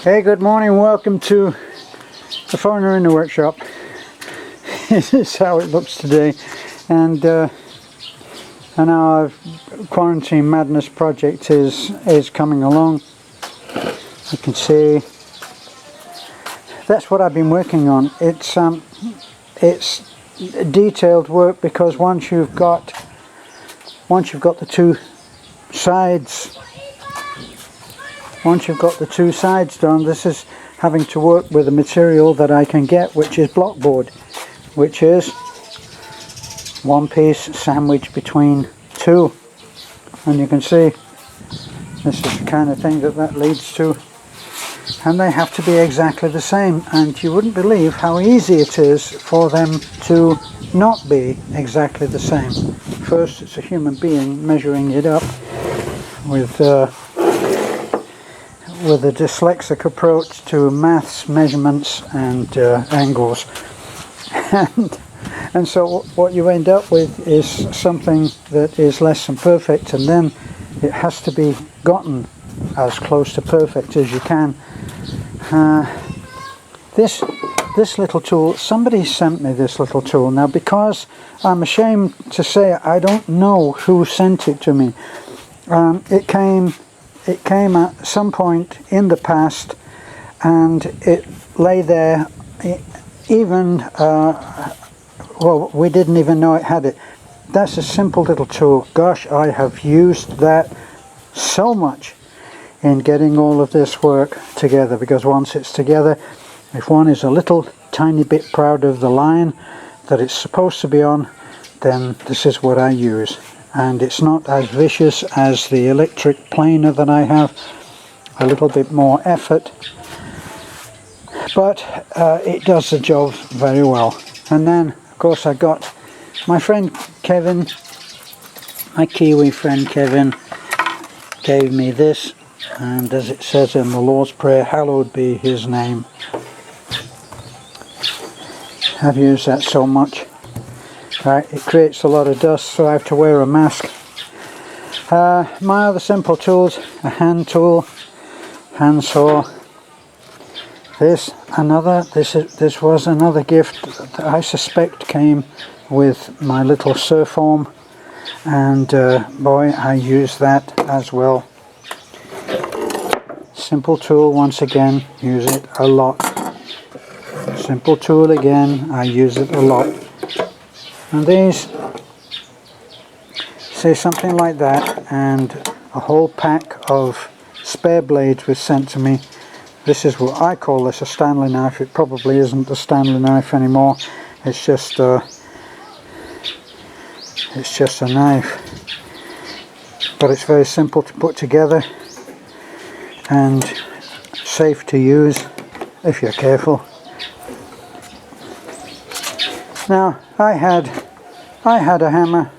Hey, good morning, welcome to the Foreigner in the Workshop. This is how it looks today, and our quarantine madness project is coming along. You can see that's what I've been working on. It's detailed work, because once you've got the two sides done, this is having to work with a material that I can get, which is blockboard, which is one piece sandwiched between two, and you can see this is the kind of thing that leads to, and they have to be exactly the same, and you wouldn't believe how easy it is for them to not be exactly the same. First, it's a human being measuring it up with a dyslexic approach to maths, measurements and angles, and so what you end up with is something that is less than perfect, and then it has to be gotten as close to perfect as you can. This little tool, somebody sent me this little tool. Now, because I'm ashamed to say I don't know who sent it to me, it came at some point in the past, and it lay there, even well, we didn't even know it had it. That's a simple little tool. Gosh, I have used that so much in getting all of this work together, because once it's together, if one is a little tiny bit proud of the line that it's supposed to be on, then this is what I use. And it's not as vicious as the electric planer that I have, a little bit more effort, but it does the job very well. And then of course I got my friend Kevin, my Kiwi friend Kevin, gave me this, and as it says in the Lord's Prayer, hallowed be his name. I've used that so much. Right, it creates a lot of dust, so I have to wear a mask. My other simple tools, a hand tool, hand saw. This was another gift that I suspect came with my little surf arm, and boy, I use that as well. Simple tool, once again, use it a lot. Simple tool again, I use it a lot. And these, say something like that, and a whole pack of spare blades was sent to me. This is what I call this, a Stanley knife. It probably isn't a Stanley knife anymore. It's just a knife, but it's very simple to put together and safe to use if you're careful. Now, I had a hammer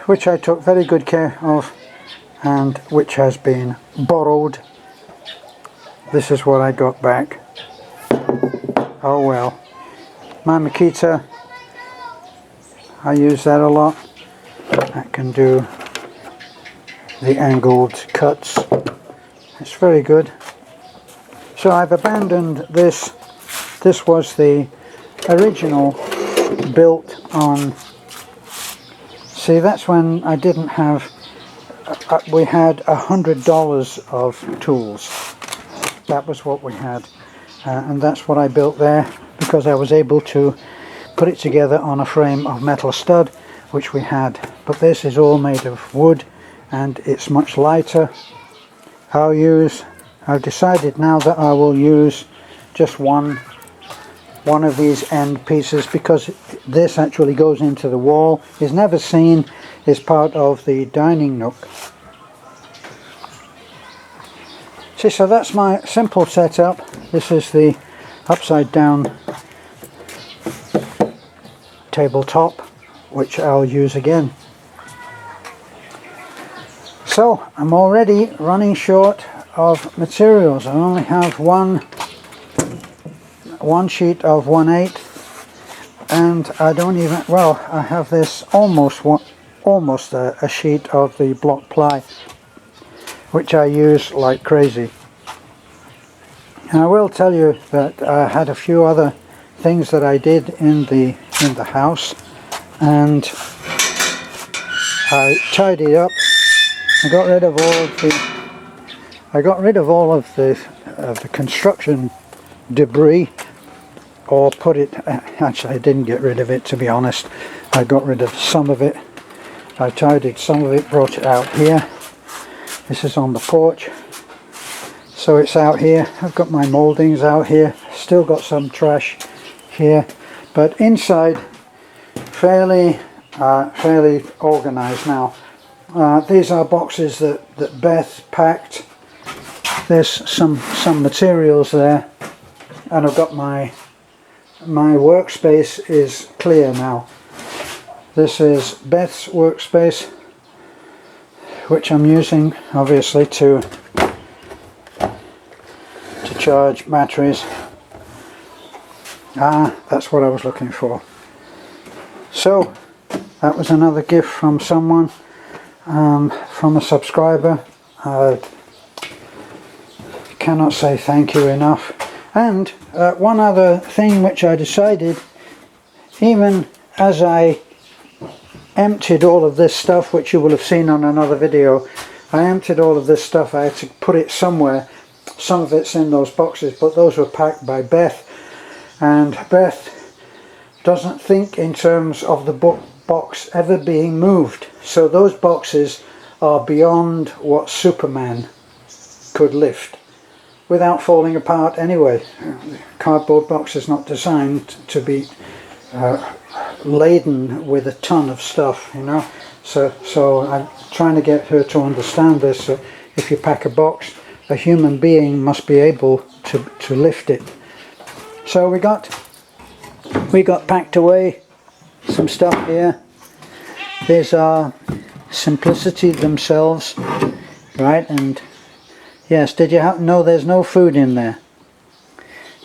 which I took very good care of, and which has been borrowed. This is what I got back. Oh well. My Makita, I use that a lot. That can do the angled cuts. It's very good. So I've abandoned this. This was the original, built on, see, that's when I didn't have, we had $100 of tools. That was what we had, and that's what I built there, because I was able to put it together on a frame of metal stud, which we had. But this is all made of wood, and it's much lighter. I've decided now that I will use just one of these end pieces, because this actually goes into the wall, is never seen, is part of the dining nook. See, so that's my simple setup. This is the upside down tabletop, which I'll use again. So I'm already running short of materials. I only have one sheet of 1/8, and I don't even, well, I have this almost a sheet of the block ply, which I use like crazy. And I will tell you that I had a few other things that I did in the house, and I tidied up. I got rid of all of the construction debris, or put it, actually I didn't get rid of it, to be honest. I got rid of some of it. I tidied some of it, brought it out here. This is on the porch, so it's out here. I've got my mouldings out here, still got some trash here, but inside fairly organized now. These are boxes that Beth packed. There's some materials there, and I've got my workspace is clear now. This is Beth's workspace, which I'm using obviously to charge batteries. That's what I was looking for. So that was another gift from someone, from a subscriber. Cannot say thank you enough. And one other thing which I decided, even as I emptied all of this stuff, which you will have seen on another video, I emptied all of this stuff. I had to put it somewhere. Some of it's in those boxes, but those were packed by Beth, and Beth doesn't think in terms of the box ever being moved. So those boxes are beyond what Superman could lift without falling apart anyway. The cardboard box is not designed to be laden with a ton of stuff, you know. So I'm trying to get her to understand this. So if you pack a box, a human being must be able to lift it. So we got packed away some stuff here. These are Simplicity themselves, right? And yes, did you happen to know there's no food in there?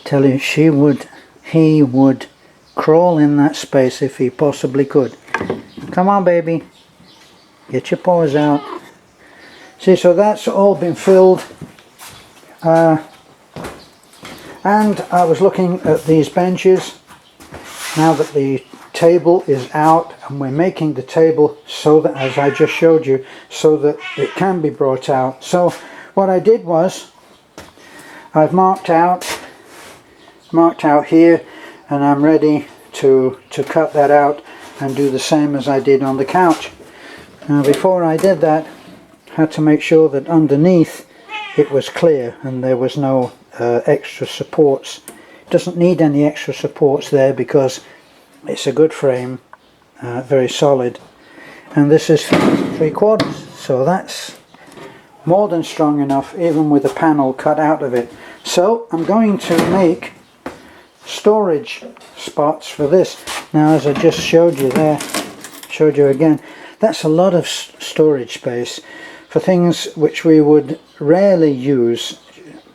Tell you, he would crawl in that space if he possibly could. Come on, baby, get your paws out. See, so that's all been filled. And I was looking at these benches now that the table is out, and we're making the table so that, as I just showed you, so that it can be brought out. So what I did was I've marked out here, and I'm ready to cut that out and do the same as I did on the couch. Now before I did that, I had to make sure that underneath it was clear and there was no extra supports. It doesn't need any extra supports there because it's a good frame, very solid, and this is 3/4, so that's more than strong enough, even with a panel cut out of it. So I'm going to make storage spots for this. Now, as I just showed you there, showed you again, that's a lot of storage space for things which we would rarely use,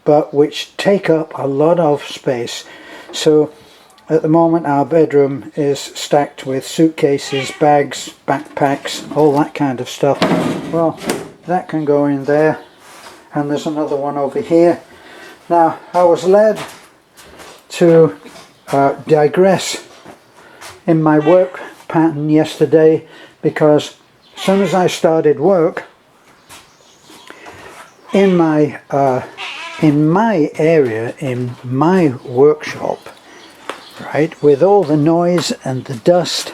but which take up a lot of space. So at the moment our bedroom is stacked with suitcases, bags, backpacks, all that kind of stuff. Well, that can go in there, and there's another one over here. Now I was led to digress in my work pattern yesterday, because as soon as I started work in my area, in my workshop, right, with all the noise and the dust,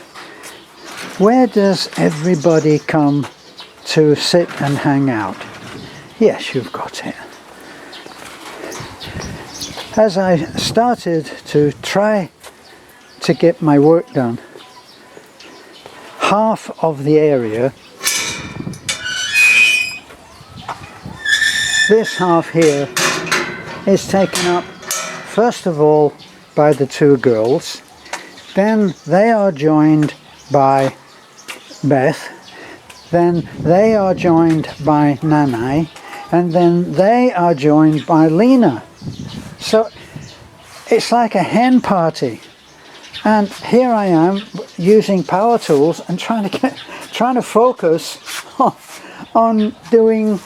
where does everybody come to sit and hang out? Yes, you've got it. As I started to try to get my work done, half of the area, this half here, is taken up first of all by the two girls, then they are joined by Beth, then they are joined by Nanai, and then they are joined by Lena. So it's like a hen party, and here I am using power tools and trying to focus on doing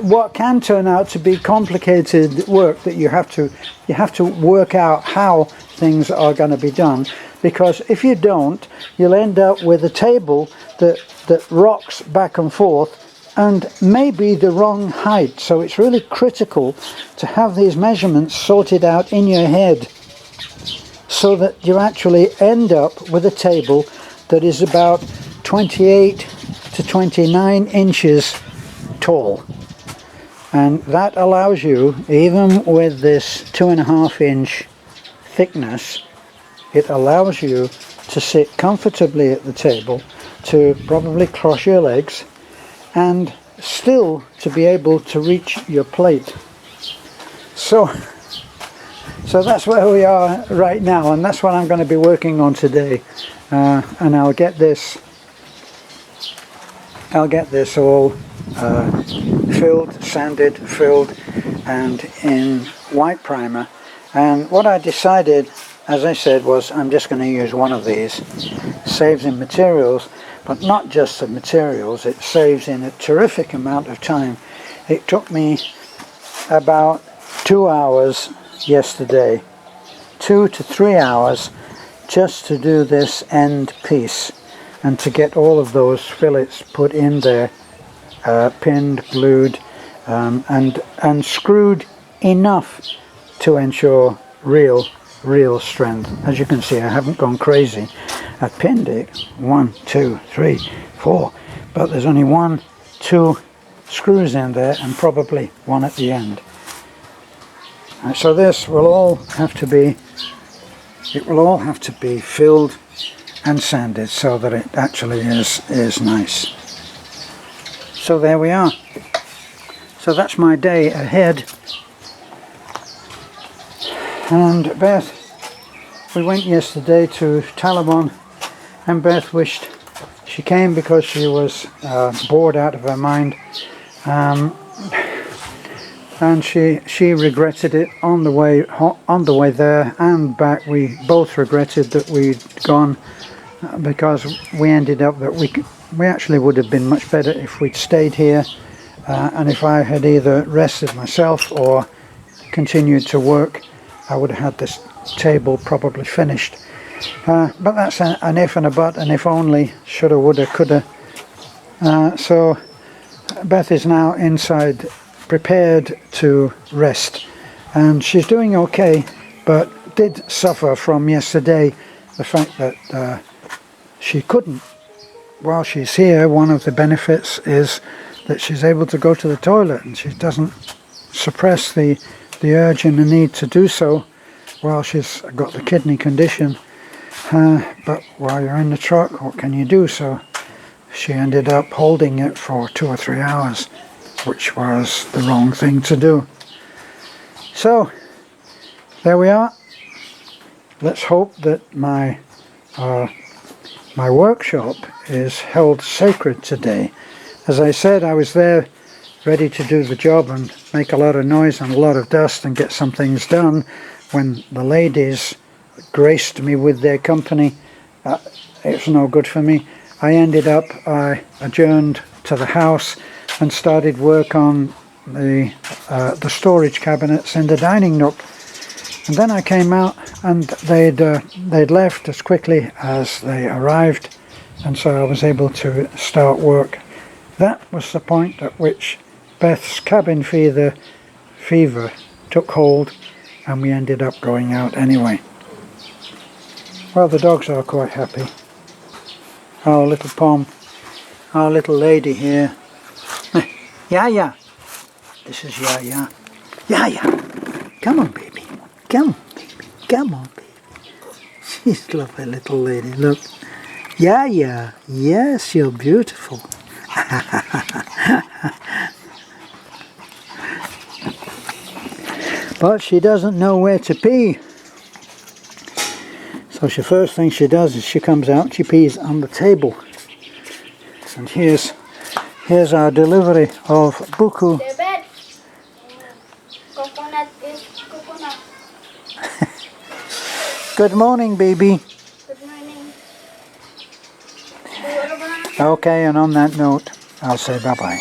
what can turn out to be complicated work that you have to work out how things are going to be done, because if you don't, you'll end up with a table that rocks back and forth and may be the wrong height. So it's really critical to have these measurements sorted out in your head, so that you actually end up with a table that is about 28 to 29 inches tall. And that allows you, even with this 2.5 inch thickness, it allows you to sit comfortably at the table, to probably cross your legs, and still to be able to reach your plate. So that's where we are right now, and that's what I'm going to be working on today. And I'll get this all filled, sanded, filled, and in white primer. And what I decided, as I said, was I'm just going to use one of these. Saves in materials, but not just the materials, it saves in a terrific amount of time. It took me about 2 hours yesterday, 2 to 3 hours, just to do this end piece and to get all of those fillets put in there, pinned, glued, and screwed enough to ensure real strength. As you can see, I haven't gone crazy. I pinned it 1, 2, 3, 4, but there's only 1, 2 screws in there and probably one at the end. So this will all have to be, filled and sanded so that it actually is nice. So there we are. So that's my day ahead. And Beth, we went yesterday to Taliban, and Beth wished she came because she was bored out of her mind. And she regretted it on the way there and back. We both regretted that we'd gone, because we ended up that we actually would have been much better if we'd stayed here, and if I had either rested myself or continued to work, I would have had this table probably finished. But that's an if and a but, an if only, shoulda, woulda, coulda. So Beth is now inside, prepared to rest, and she's doing okay, but did suffer from yesterday the fact that she couldn't. While she's here, one of the benefits is that she's able to go to the toilet, and she doesn't suppress the urge and the need to do so while she's got the kidney condition. But while you're in the truck, what can you do? So she ended up holding it for 2 or 3 hours, which was the wrong thing to do. So there we are. Let's hope that my workshop is held sacred today. As I said, I was there ready to do the job and make a lot of noise and a lot of dust and get some things done when the ladies graced me with their company. It's no good for me. I adjourned to the house and started work on the storage cabinets in the dining nook. And then I came out, and they'd left as quickly as they arrived, and so I was able to start work. That was the point at which Beth's cabin fever took hold, and we ended up going out anyway. Well, the dogs are quite happy. Our little Pom, our little lady here. Yaya. This is Yaya. Yaya. Come on, baby. Come on, baby. Come on, baby. She's a lovely little lady. Look. Yaya. Yes, you're beautiful. But she doesn't know where to pee. So the first thing she does is she comes out, she pees on the table. And here's our delivery of buku. Coconut is coconut. Good morning, baby. Good morning. Okay, and on that note, I'll say bye-bye.